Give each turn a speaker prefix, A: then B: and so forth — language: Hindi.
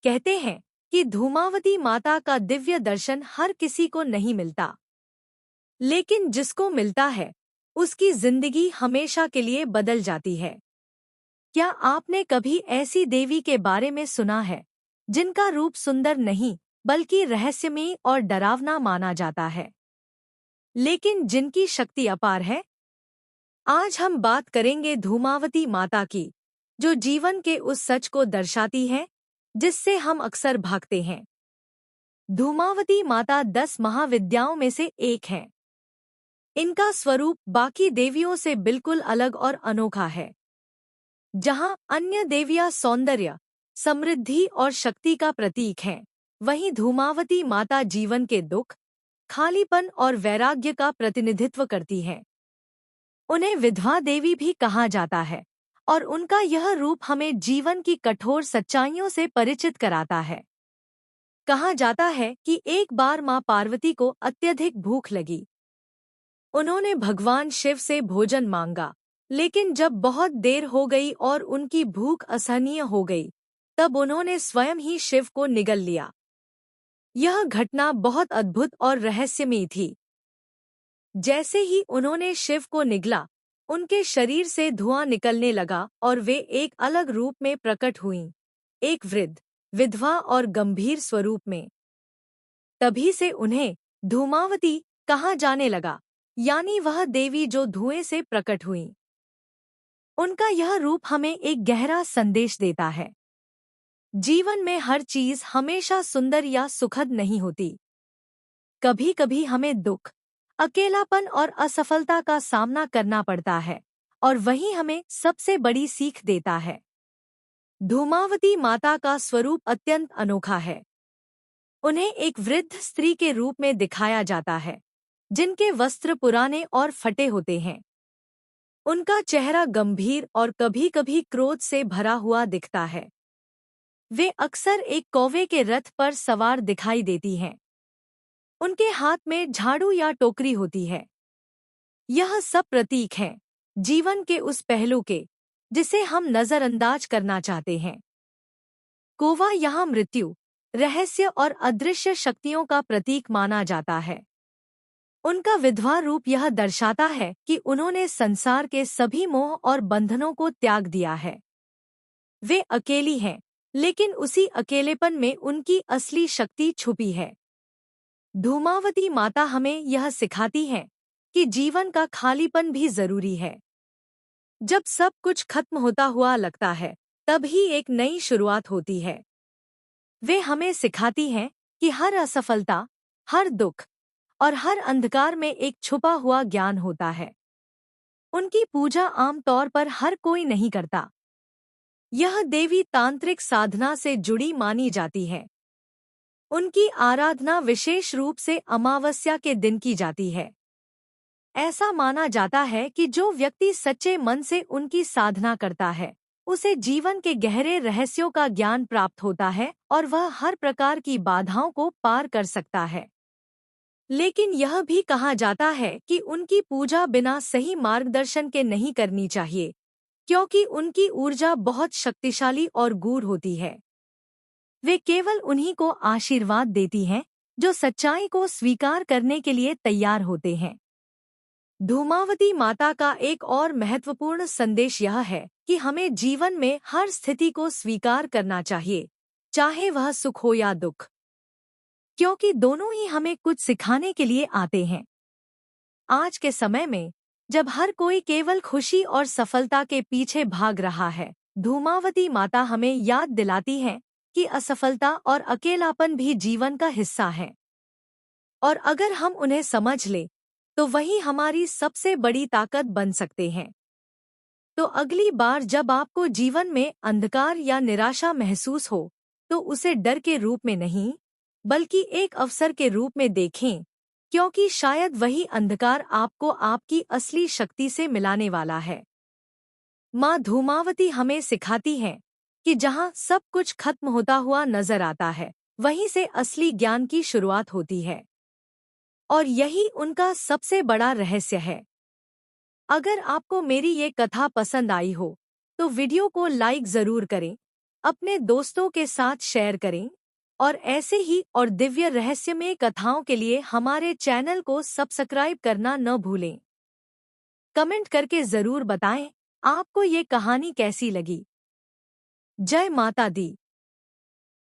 A: कहते हैं कि धूमावती माता का दिव्य दर्शन हर किसी को नहीं मिलता, लेकिन जिसको मिलता है उसकी जिंदगी हमेशा के लिए बदल जाती है। क्या आपने कभी ऐसी देवी के बारे में सुना है जिनका रूप सुंदर नहीं बल्कि रहस्यमयी और डरावना माना जाता है, लेकिन जिनकी शक्ति अपार है? आज हम बात करेंगे धूमावती माता की, जो जीवन के उस सच को दर्शाती है जिससे हम अक्सर भागते हैं। धूमावती माता 10 महाविद्याओं में से एक है। इनका स्वरूप बाकी देवियों से बिल्कुल अलग और अनोखा है। जहां अन्य देवियां सौंदर्य, समृद्धि और शक्ति का प्रतीक हैं, वहीं धूमावती माता जीवन के दुख, खालीपन और वैराग्य का प्रतिनिधित्व करती हैं। उन्हें विधवा देवी भी कहा जाता है और उनका यह रूप हमें जीवन की कठोर सच्चाइयों से परिचित कराता है। कहा जाता है कि एक बार मां पार्वती को अत्यधिक भूख लगी। उन्होंने भगवान शिव से भोजन मांगा, लेकिन जब बहुत देर हो गई और उनकी भूख असहनीय हो गई, तब उन्होंने स्वयं ही शिव को निगल लिया। यह घटना बहुत अद्भुत और रहस्यमयी थी। जैसे ही उन्होंने शिव को निगला, उनके शरीर से धुआं निकलने लगा और वे एक अलग रूप में प्रकट हुईं, एक वृद्ध, विधवा और गंभीर स्वरूप में। तभी से उन्हें धूमावती कहा जाने लगा, यानी वह देवी जो धुएं से प्रकट हुई। उनका यह रूप हमें एक गहरा संदेश देता है। जीवन में हर चीज हमेशा सुंदर या सुखद नहीं होती। कभी-कभी हमें दुख, अकेलापन और असफलता का सामना करना पड़ता है, और वही हमें सबसे बड़ी सीख देता है। धूमावती माता का स्वरूप अत्यंत अनोखा है। उन्हें एक वृद्ध स्त्री के रूप में दिखाया जाता है, जिनके वस्त्र पुराने और फटे होते हैं। उनका चेहरा गंभीर और कभी-कभी क्रोध से भरा हुआ दिखता है। वे अक्सर एक कौवे के रथ पर सवार दिखाई देती हैं। उनके हाथ में झाड़ू या टोकरी होती है। यह सब प्रतीक हैं जीवन के उस पहलू के जिसे हम नजरअंदाज करना चाहते हैं। कौवा यहाँ मृत्यु, रहस्य और अदृश्य शक्तियों का प्रतीक माना जाता है। उनका विधवा रूप यह दर्शाता है कि उन्होंने संसार के सभी मोह और बंधनों को त्याग दिया है। वे अकेली हैं, लेकिन उसी अकेलेपन में उनकी असली शक्ति छुपी है। धूमावती माता हमें यह सिखाती है कि जीवन का खालीपन भी जरूरी है। जब सब कुछ खत्म होता हुआ लगता है, तब ही एक नई शुरुआत होती है। वे हमें सिखाती हैं कि हर असफलता, हर दुख और हर अंधकार में एक छुपा हुआ ज्ञान होता है। उनकी पूजा आमतौर पर हर कोई नहीं करता। यह देवी तांत्रिक साधना से जुड़ी मानी जाती है। उनकी आराधना विशेष रूप से अमावस्या के दिन की जाती है। ऐसा माना जाता है कि जो व्यक्ति सच्चे मन से उनकी साधना करता है, उसे जीवन के गहरे रहस्यों का ज्ञान प्राप्त होता है और वह हर प्रकार की बाधाओं को पार कर सकता है। लेकिन यह भी कहा जाता है कि उनकी पूजा बिना सही मार्गदर्शन के नहीं करनी चाहिए, क्योंकि उनकी ऊर्जा बहुत शक्तिशाली और गूढ़ होती है। वे केवल उन्हीं को आशीर्वाद देती हैं जो सच्चाई को स्वीकार करने के लिए तैयार होते हैं। धूमावती माता का एक और महत्वपूर्ण संदेश यह है कि हमें जीवन में हर स्थिति को स्वीकार करना चाहिए, चाहे वह सुख हो या दुख, क्योंकि दोनों ही हमें कुछ सिखाने के लिए आते हैं। आज के समय में, जब हर कोई केवल खुशी और सफलता के पीछे भाग रहा है, धूमावती माता हमें याद दिलाती है कि असफलता और अकेलापन भी जीवन का हिस्सा है। और अगर हम उन्हें समझ लें, तो वही हमारी सबसे बड़ी ताकत बन सकते हैं। तो अगली बार जब आपको जीवन में अंधकार या निराशा महसूस हो, तो उसे डर के रूप में नहीं, बल्कि एक अवसर के रूप में देखें, क्योंकि शायद वही अंधकार आपको आपकी असली शक्ति से मिलाने वाला है। माँ धूमावती हमें सिखाती है कि जहाँ सब कुछ खत्म होता हुआ नजर आता है, वहीं से असली ज्ञान की शुरुआत होती है। और यही उनका सबसे बड़ा रहस्य है। अगर आपको मेरी ये कथा पसंद आई हो, तो वीडियो को लाइक जरूर करें अपने दोस्तों के साथ शेयर करें और ऐसे ही और दिव्य रहस्यमय कथाओं के लिए हमारे चैनल को सब्सक्राइब करना न भूलें। कमेंट करके जरूर बताएं आपको ये कहानी कैसी लगी। जय माता दी।